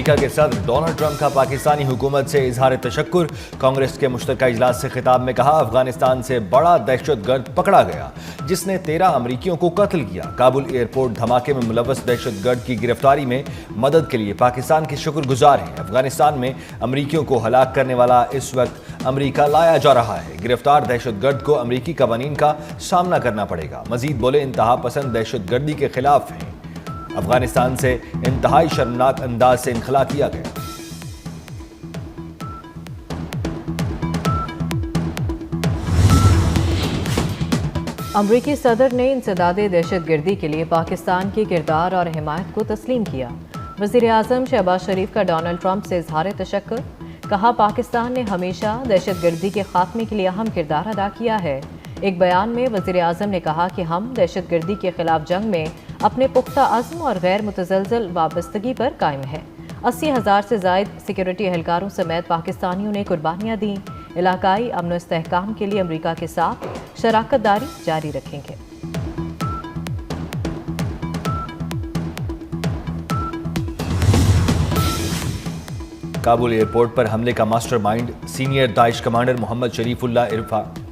امریکہ کے صدر Donald Trump کا پاکستانی حکومت سے اظہار تشکر۔ کانگریس کے مشترکہ اجلاس سے خطاب میں کہا، افغانستان سے بڑا دہشت گرد پکڑا گیا جس نے 13 امریکیوں کو قتل کیا۔ کابل ایئرپورٹ دھماکے میں ملوث دہشت گرد کی گرفتاری میں مدد کے لیے پاکستان کے شکر گزار ہیں۔ افغانستان میں امریکیوں کو ہلاک کرنے والا اس وقت امریکہ لایا جا رہا ہے۔ گرفتار دہشت گرد کو امریکی قوانین کا سامنا کرنا پڑے گا۔ مزید بولے، انتہا پسند دہشت گردی کے خلاف ہیں۔ افغانستان سے انتہائی شرمناک انداز سے انخلا کیا گیا۔ امریکی صدر نے انسداد دہشت گردی کے لیے پاکستان کے کردار اور حمایت کو تسلیم کیا۔ وزیر اعظم شہباز شریف کا ڈونلڈ ٹرمپ سے اظہار تشکر۔ کہا، پاکستان نے ہمیشہ دہشت گردی کے خاتمے کے لیے اہم کردار ادا کیا ہے۔ ایک بیان میں وزیر اعظم نے کہا کہ ہم دہشت گردی کے خلاف جنگ میں اپنے پختہ عزم اور غیر متزلزل وابستگی پر قائم ہیں۔ 80,000 سے زائد سیکورٹی اہلکاروں سمیت پاکستانیوں نے قربانیاں دیں۔ علاقائی امن و استحکام کے لیے امریکہ کے ساتھ شراکت داری جاری رکھیں گے۔ کابل ایئرپورٹ پر حملے کا ماسٹر مائنڈ سینئر داعش کمانڈر محمد شریف اللہ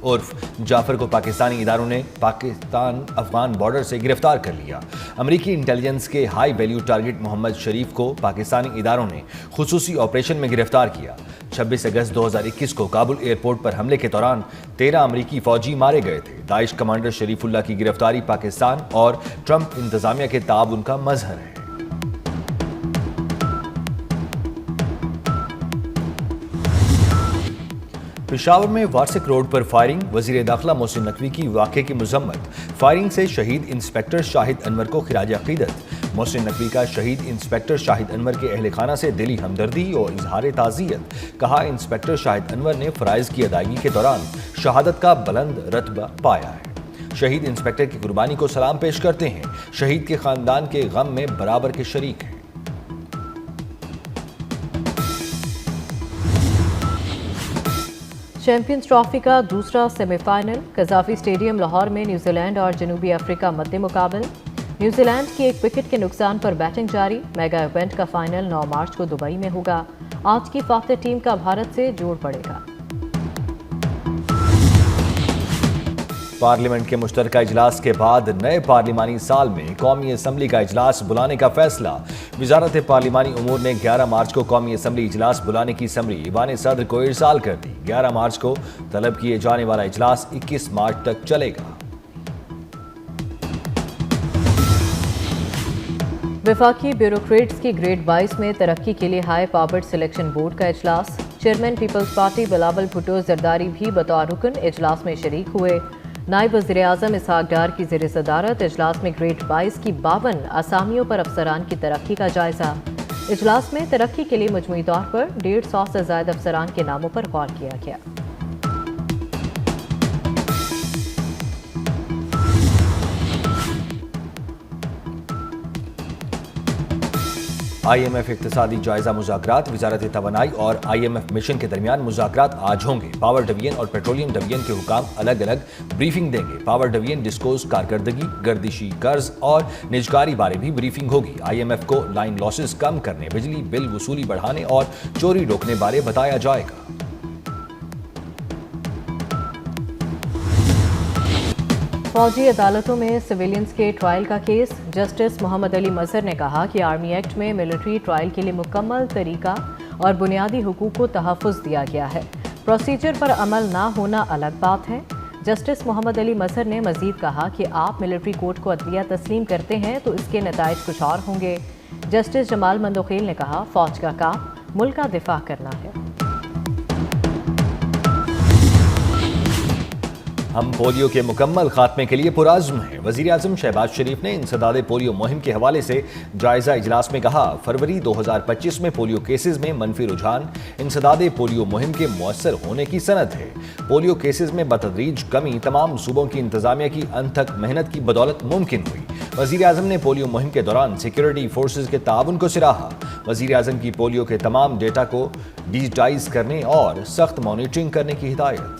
عرف جعفر کو پاکستانی اداروں نے پاکستان افغان بارڈر سے گرفتار کر لیا۔ امریکی انٹیلیجنس کے ہائی ویلیو ٹارگٹ محمد شریف کو پاکستانی اداروں نے خصوصی آپریشن میں گرفتار کیا۔ 26 اگست 2021 کو کابل ایئرپورٹ پر حملے کے دوران 13 امریکی فوجی مارے گئے تھے۔ داعش کمانڈر شریف اللہ کی گرفتاری پاکستان اور ٹرمپ انتظامیہ کے تعاون کا مظہر ہے۔ پشاور میں وارسک روڈ پر فائرنگ، وزیر داخلہ محسن نقوی کی واقعے کی مذمت۔ فائرنگ سے شہید انسپکٹر شاہد انور کو خراج عقیدت۔ محسن نقوی کا شہید انسپکٹر شاہد انور کے اہل خانہ سے دلی ہمدردی اور اظہار تعزیت۔ کہا، انسپکٹر شاہد انور نے فرائض کی ادائیگی کے دوران شہادت کا بلند رتبہ پایا ہے۔ شہید انسپکٹر کی قربانی کو سلام پیش کرتے ہیں۔ شہید کے خاندان کے غم میں برابر کے شریک ہیں۔ چیمپئنز ٹرافی کا دوسرا semi final Gaddafi stadium Lahore میں نیوزی لینڈ اور جنوبی افریقہ مد مقابل۔ نیوزی لینڈ کی 1 وکٹ کے نقصان پر بیٹنگ جاری۔ میگا ایونٹ کا فائنل 9 مارچ کو دبئی میں ہوگا۔ آج کی فاتح ٹیم کا بھارت سے جوڑ پڑے گا۔ پارلیمنٹ کے مشترکہ اجلاس کے بعد نئے پارلیمانی سال میں قومی اسمبلی کا اجلاس بلانے کا فیصلہ۔ وزارت پارلیمانی امور نے 11 مارچ کو قومی اسمبلی اجلاس بلانے کی سمری ایوان صدر کو ارسال کر دی۔ 11 مارچ کو طلب کیے جانے والا اجلاس 21 مارچ تک چلے گا۔ وفاقی بیوروکریٹس کی گریڈ 22 میں ترقی کے لیے ہائی پاورڈ سلیکشن بورڈ کا اجلاس۔ چیئرمین پیپلز پارٹی بلاول بھٹو زرداری بھی بطور رکن اجلاس میں شریک ہوئے۔ نائب وزیر اعظم اسحاق ڈار کی زیر صدارت اجلاس میں گریڈ 22 کی 52 اسامیوں پر افسران کی ترقی کا جائزہ۔ اجلاس میں ترقی کے لیے مجموعی طور پر 150 سے زائد افسران کے ناموں پر غور کیا گیا۔ آئی ایم ایف اقتصادی جائزہ مذاکرات۔ وزارت توانائی اور آئی ایم ایف مشن کے درمیان مذاکرات آج ہوں گے۔ پاور ڈویژن اور پیٹرولیم ڈویژن کے حکام الگ الگ بریفنگ دیں گے۔ پاور ڈویژن ڈسکوز کارکردگی، گردشی قرض اور نجکاری بارے بھی بریفنگ ہوگی۔ آئی ایم ایف کو لائن لاسز کم کرنے، بجلی بل وصولی بڑھانے اور چوری روکنے بارے بتایا جائے گا۔ فوجی عدالتوں میں سویلینز کے ٹرائل کا کیس۔ جسٹس محمد علی مظہر نے کہا کہ آرمی ایکٹ میں ملٹری ٹرائل کے لیے مکمل طریقہ اور بنیادی حقوق کو تحفظ دیا گیا ہے۔ پروسیجر پر عمل نہ ہونا الگ بات ہے۔ جسٹس محمد علی مظہر نے مزید کہا کہ آپ ملٹری کورٹ کو عدلیہ تسلیم کرتے ہیں تو اس کے نتائج کچھ اور ہوں گے۔ جسٹس جمال مندوخیل نے کہا، فوج کا کام ملک کا دفاع کرنا ہے۔ ہم پولیو کے مکمل خاتمے کے لیے پرعزم ہیں۔ وزیر اعظم شہباز شریف نے انسداد پولیو مہم کے حوالے سے جائزہ اجلاس میں کہا، فروری 2025 میں پولیو کیسز میں منفی رجحان انسداد پولیو مہم کے مؤثر ہونے کی سند ہے۔ پولیو کیسز میں بتدریج کمی تمام صوبوں کی انتظامیہ کی انتھک محنت کی بدولت ممکن ہوئی۔ وزیر اعظم نے پولیو مہم کے دوران سیکورٹی فورسز کے تعاون کو سراہا۔ وزیر اعظم کی پولیو کے تمام ڈیٹا کو ڈیجیٹائز کرنے اور سخت مانیٹرنگ کرنے کی ہدایت۔